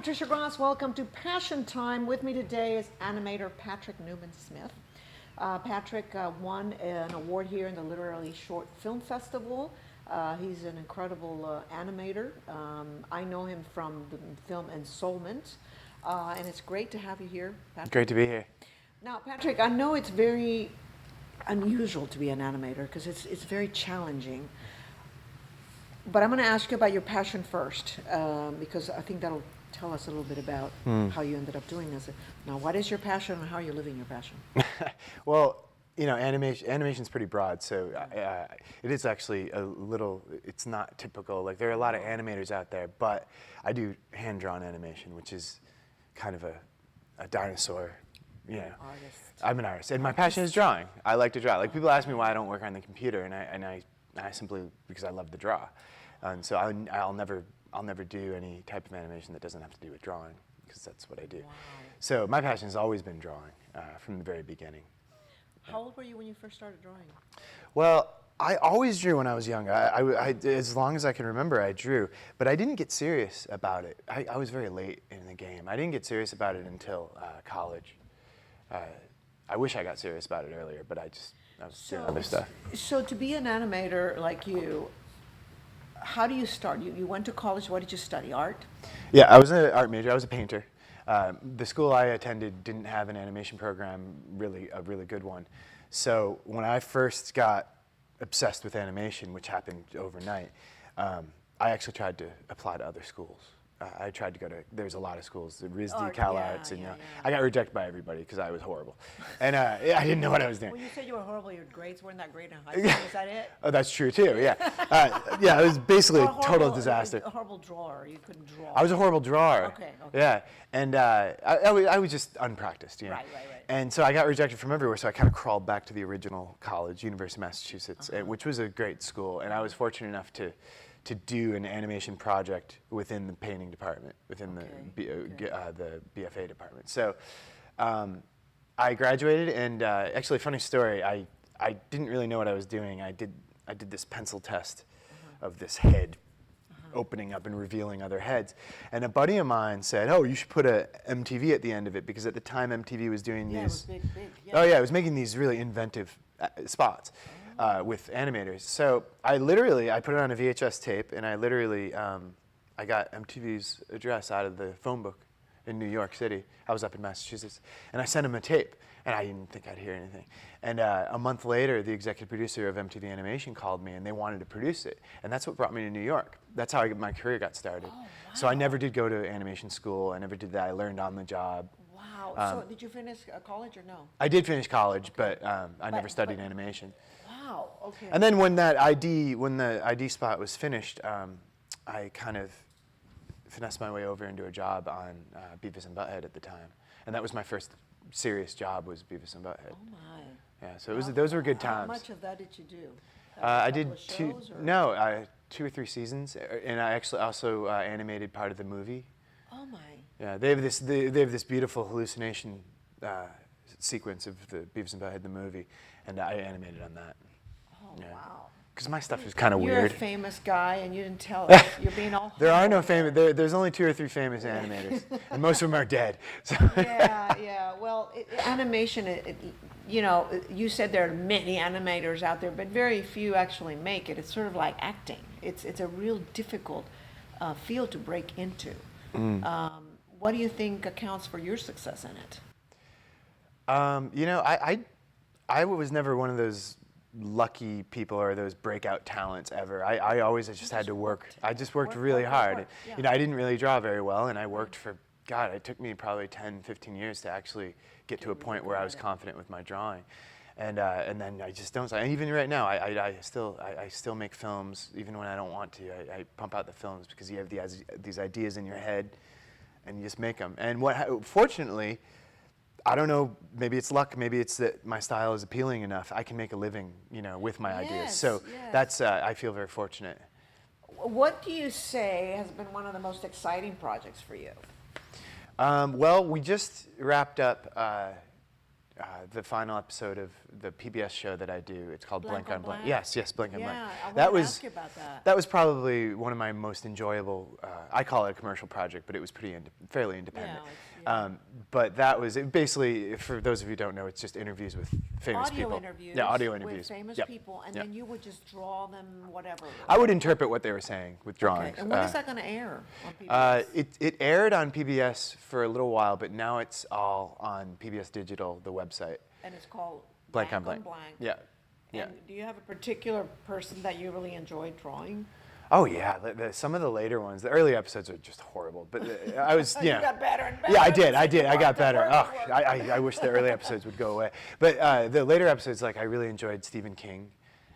Patricia Gras. Welcome to Passion Time. With me today is animator Patrick Newman-Smith. Patrick won an award here in the Literary Short Film Festival. He's an incredible animator. I know him from the film Ensoulment, and it's great to have you here, Patrick. Great to be here. Now, Patrick, I know it's very unusual to be an animator because it's very challenging. But I'm going to ask you about your passion first, because I think that'll tell us a little bit about how you ended up doing this. Now, what is your passion and how are you living your passion? Well, you know, animation's pretty broad, so it is actually a little, it's not typical. Like, there are a lot of animators out there, but I do hand-drawn animation, which is kind of a dinosaur, you know. Artist. I'm an artist, and my passion is drawing. I like to draw. Like, people ask me why I don't work on the computer, and I simply, because I love to draw. And so I'll never do any type of animation that doesn't have to do with drawing, because that's what I do. Wow. So my passion has always been drawing from the very beginning. How old were you when you first started drawing? Well, I always drew when I was young. As long as I can remember, I drew. But I didn't get serious about it. I was very late in the game. I didn't get serious about it until college. I wish I got serious about it earlier, but I was doing other stuff. So to be an animator like you, how do you start? You went to college. What did you study? Art? Yeah, I was an art major. I was a painter. The school I attended didn't have an animation program, a really good one. So when I first got obsessed with animation, which happened overnight, I actually tried to apply to other schools. I tried to go to, there's a lot of schools, the RISD, Cal Arts, and I got rejected by everybody because I was horrible. And I didn't know what I was doing. When you said you were horrible, your grades weren't that great in high school, is that it? Oh, that's true too, yeah. Yeah, it was basically a total disaster. A horrible drawer, you couldn't draw. I was a horrible drawer. Okay. Yeah, and I was just unpracticed, you know. Right. And so I got rejected from everywhere, so I kind of crawled back to the original college, University of Massachusetts, which was a great school, and I was fortunate enough to do an animation project within the painting department, within the BFA department. So I graduated, and actually, funny story, I didn't really know what I was doing. I did this pencil test of this head opening up and revealing other heads. And a buddy of mine said, oh, you should put a MTV at the end of it, because at the time MTV was doing these. It was big. Yeah. Oh yeah, it was making these really inventive spots. With animators. So I put it on a VHS tape, and I got MTV's address out of the phone book in New York City. I was up in Massachusetts, and I sent him a tape, and I didn't think I'd hear anything. And a month later, the executive producer of MTV Animation called me, and they wanted to produce it. And that's what brought me to New York. That's how my career got started. Oh, wow. So I never did go to animation school. I never did that. I learned on the job. Wow. So did you finish college or no? I did finish college, but I never studied animation. Wow, okay. And then when the ID spot was finished, I kind of finessed my way over into a job on Beavis and Butthead at the time. And that was my first serious job, was Beavis and Butthead. Oh my. Yeah, so those were good times. How much of that did you do? I did 2 or 3 seasons, and I actually also animated part of the movie. Oh my. Yeah, they have this beautiful hallucination sequence of the Beavis and Butthead the movie, and I animated on that. Oh, wow. Because my stuff is kind of weird. You're a famous guy, and you didn't tell us. You're being all There are no famous, there's only 2 or 3 famous animators, and most of them are dead. So Yeah. Well, animation, you know, you said there are many animators out there, but very few actually make it. It's sort of like acting. It's a real difficult field to break into. What do you think accounts for your success in it? You know, I was never one of those lucky people or those breakout talents ever. I always just had to work. I just worked really hard. Yeah. You know, I didn't really draw very well, and I worked for, God, it took me probably 10, 15 years to actually get to a point where I was confident with my drawing. And then I just don't. And even right now, I still make films, even when I don't want to. I pump out the films because you have these ideas in your head, and you just make them. And fortunately, I don't know, maybe it's luck, maybe it's that my style is appealing enough. I can make a living, you know, with my ideas. So that's, I feel very fortunate. What do you say has been one of the most exciting projects for you? Well, we just wrapped up the final episode of the PBS show that I do. It's called Blank Blank on on Blank. Blank. Yes, Blank on Blank. Yeah, I That wanted to was ask you about that. that was probably one of my most enjoyable. I call it a commercial project, but it was fairly independent. Yeah, But that was it basically. For those of you who don't know, it's just interviews with famous audio people. interviews. Yeah, audio with interviews. famous Yep. people, and Yep. then you would just draw them whatever. I would interpret what they were saying with Okay. drawings. And when is that going to air on PBS? It aired on PBS for a little while, but now it's all on PBS Digital, the website. And it's called Blank on Blank. Yeah. Yeah. And do you have a particular person that you really enjoyed drawing? Oh yeah, some of the later ones, the early episodes are just horrible. But I was, You got better and better. Yeah, I did. I got The better. work, Oh, the work. I wish the early episodes would go away. But the later episodes, like I really enjoyed Stephen King,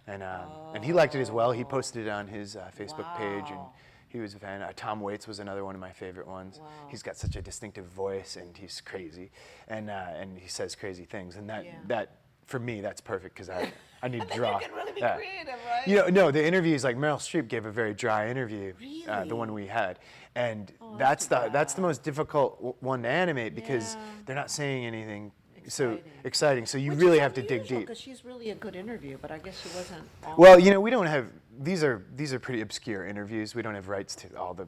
and he liked it as well. He posted it on his Facebook page, and Wow. he was a fan. Tom Waits was another one of my favorite ones. Wow. He's got such a distinctive voice, and he's crazy, and he says crazy things, and Yeah. that for me that's perfect because I need to draw. You can really be Yeah. creative, right? You know, no, the interviews, like Meryl Streep gave a very dry interview, Really? the one we had, and Oh, that's that's the too most difficult one to animate because Yeah. they're not saying anything so Exciting. exciting. So you Which really is have to dig deep. Because she's really a good interview, but I guess she wasn't. On Well, you know, we don't have these are pretty obscure interviews. We don't have rights to all the,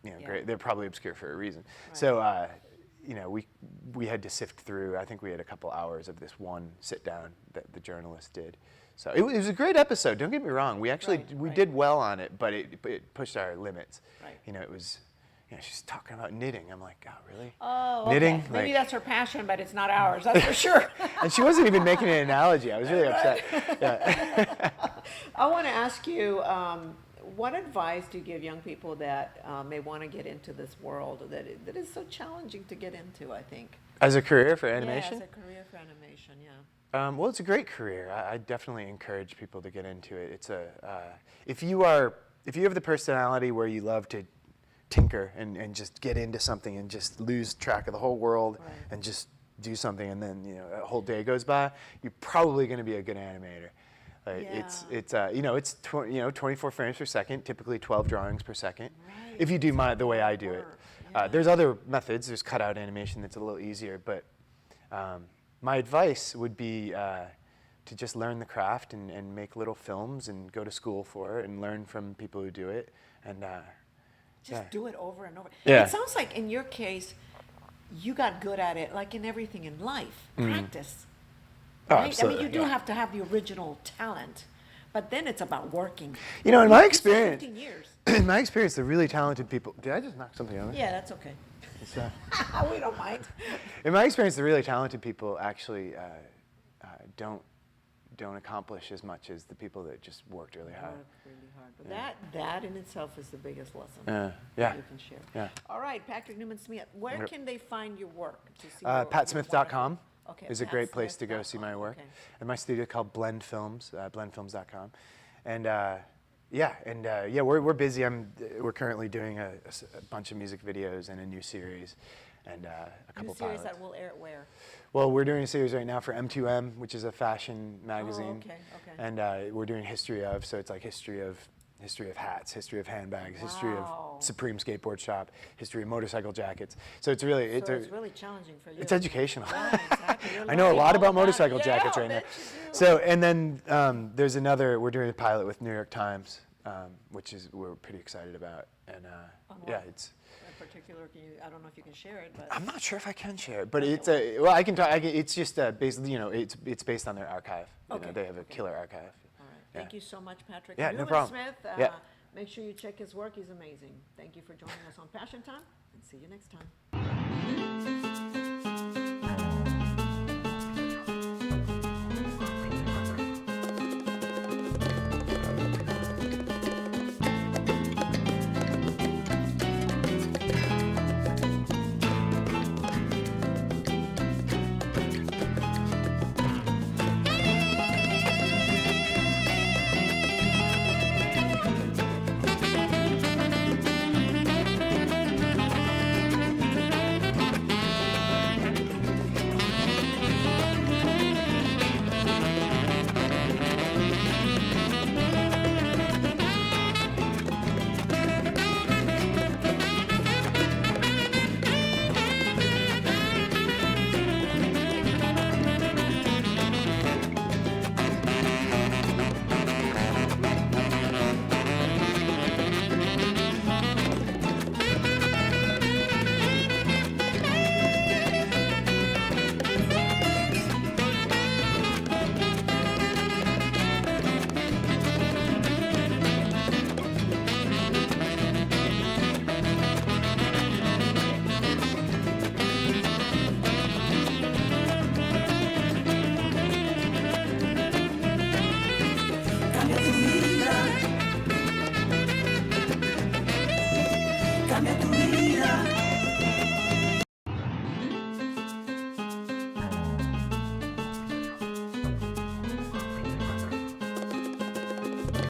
Yeah. great. They're probably obscure for a reason. Right. So. You know, we had to sift through. I think we had a couple hours of this one sit down that the journalist did. So it was a great episode. Don't get me wrong. We actually we Right. did well on it, but it pushed our limits. Right. You know, it was. You know, she's talking about knitting. I'm like, oh, really? Oh, okay. Knitting? Maybe Like- that's her passion, but it's not ours. That's for sure. And she wasn't even making an analogy. I was really upset. Yeah. I want to ask you, what advice do you give young people that may want to get into this world that is so challenging to get into, I think? As a career for animation? Yeah, as a career for animation, yeah. Well, it's a great career. I definitely encourage people to get into it. It's if you have the personality where you love to tinker and just get into something and just lose track of the whole world Right. and just do something, and then a whole day goes by, you're probably going to be a good animator. Like, it's 24 frames per second, typically 12 drawings per second. Right. If you do the way I do it. Work, yeah. There's other methods. There's cutout animation that's a little easier, but my advice would be to just learn the craft and make little films and go to school for it and learn from people who do it. And Just do it over and over. Yeah. It sounds like in your case, you got good at it, like in everything in life. Practice. Oh, Right? absolutely, I mean, you do yeah. have to have the original talent, but then it's about working. You know, in my You said experience, 15 years. in my experience, the really talented people. Did I just knock something over? Yeah, that's okay. It's, We don't mind. in my experience, the really talented people actually don't accomplish as much as the people that just worked really hard. Work really hard. But that in itself is the biggest lesson Yeah. that you can share. Yeah. All right, Patrick Newman-Smith, where Yep. can they find your work? To see your PatSmith.com wonderful- Okay, is a great place to go see my work. Okay. And my studio called Blend Films, blendfilms.com. And we're busy. We're currently doing a bunch of music videos and a new series and a couple New series pilots. that will air where? Well, we're doing a series right now for M2M, which is a fashion magazine. okay. And we're doing history of, so it's like history of hats, history of handbags, history Wow. of Supreme Skateboard Shop, history of motorcycle jackets. So it's really So it's really challenging for you. it's educational. Right, exactly. You're I know a learning lot all about motorcycle Yeah, jackets I right now. bet you do. So, and then there's another, we're doing a pilot with New York Times, which we're pretty excited about. And On yeah, what? it's, In particular, I don't know if you can share it, but I'm not sure if I can share it, but I can talk, it's just based, it's based on their archive. Okay, They have a okay. killer archive. all right. Yeah. Thank you so much, Patrick. Yeah, no problem. Smith, Yeah. make sure you check his work. He's amazing. Thank you for joining us on Passion Time, and see you next time.